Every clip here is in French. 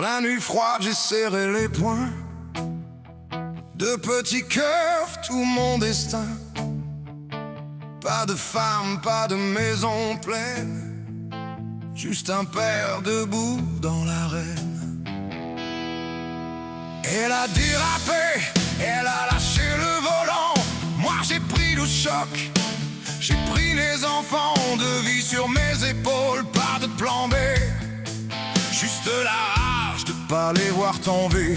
la nuit froide, j'ai serré les poings. De petits cœurs, tout mon destin. Pas de femme, pas de maison pleine, juste un père debout dans l'arène. Elle a dérapé, elle a lâché le volant. Moi j'ai pris le choc, j'ai pris les enfants de vie sur mes épaules. Pas de plan B, juste la rage de pas les voir tomber.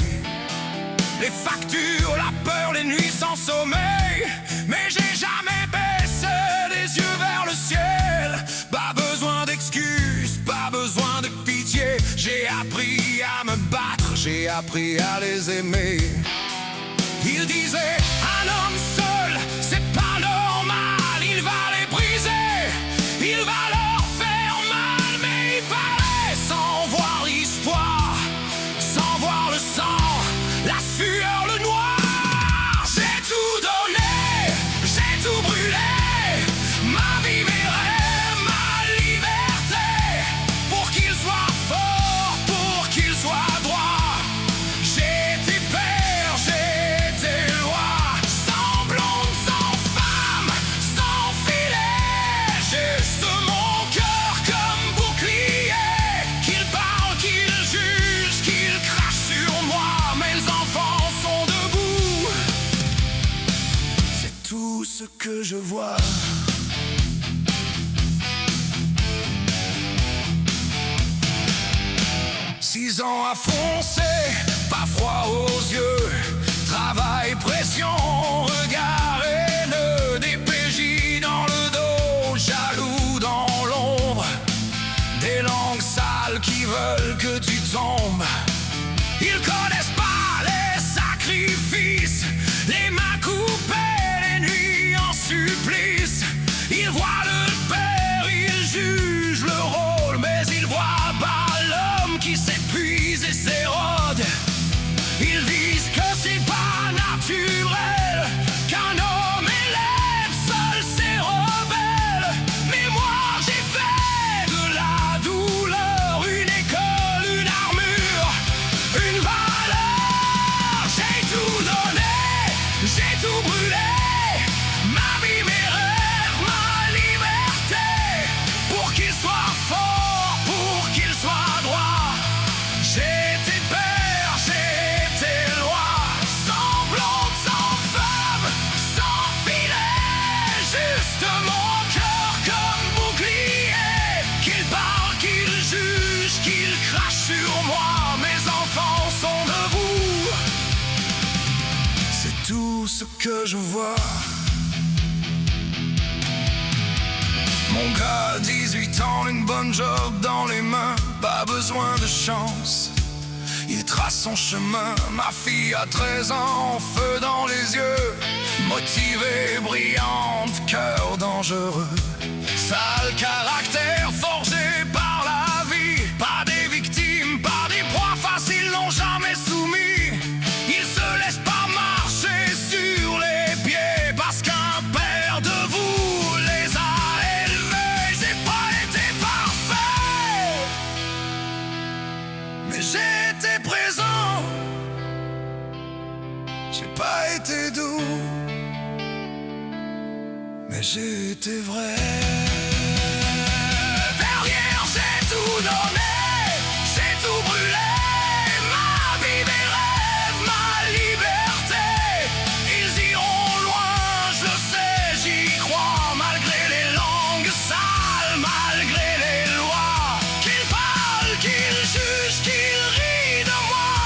Les factures, la peur, les nuits sans sommeil. Mais j'ai jamais baissé les yeux vers le ciel. Pas besoin d'excuses, pas besoin de pitié. J'ai appris à me battre, j'ai appris à les aimer. Il disait, un homme seul, c'est pas normal. Il va les briser, il va leur faire mal. Mais il fallait sans voir l'histoire, sans voir le sang, la sueur, le noir. J'ai tout donné, j'ai tout brûlé. Ma vie, mes rêves, ma liberté. Pour qu'il soit fort, pour qu'il soit droit. J'ai été père, j'ai été loi. Sans blonde, sans femme, sans filet. Juste mon cœur comme bouclier. Qu'il parle, qu'il juge, qu'il crache sur moi. Mes enfants sont debout. C'est tout ce que je vois. 6 ans à foncer, pas froid aux yeux. Travail, pression, regard haineux. Des PJ dans le dos, jaloux dans l'ombre. Des langues sales qui veulent que tu tombes. Ils connaissent pas les sacrifices, les mains coupées, les nuits en supplice. Ils voient le père, ils jugent le rôle, mais ils voient pas l'homme qui s'épuise et s'érode. Ils disent que c'est pas naturel, qu'un homme élève seul ses rebelles. Mais moi j'ai fait de la douleur une école, une armure, une valeur. J'ai tout donné, j'ai tout brûlé. Ma vie, mes rêves, ma liberté. Pour qu'il soit fort, pour qu'il soit droit. J'ai été père, j'ai été loi. Sans blonde, sans femme, sans filet. Juste mon cœur comme bouclier. Qu'il parle, qu'il juge, qu'il crache sur moi. Mes enfants sont debout. C'est tout ce que je vois. Mon gars, 18 ans, une bonne job dans les mains. Pas besoin de chance, il trace son chemin. Ma fille a 13 ans, feu dans les yeux. Motivée, brillante, cœur dangereux. Sale caractère forgé par la vie. Pas des victimes, pas des proies faciles, n'ont jamais soumis. Ils se laissent pas marcher sur les pieds. Parce qu'un père de vous les a élevés. J'ai pas été parfait, mais j'ai été présent. J'ai pas été doux, mais j'ai été vrai. Derrière j'ai tout donné, j'ai tout brûlé. Ma vie, mes rêves, ma liberté. Ils iront loin, je le sais, j'y crois. Malgré les langues sales, malgré les lois. Qu'ils parlent, qu'ils jugent, qu'ils rient de moi.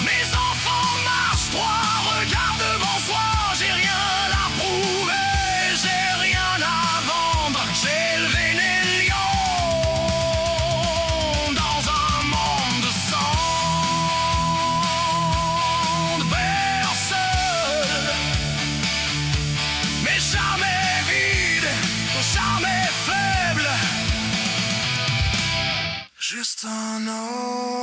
Mes enfants marchent droit, regardent devant soi. J'ai rien à prouver, j'ai rien à vendre. J'ai élevé les lions dans un monde de sang. De personne, mais jamais vide, jamais faible. Juste un homme.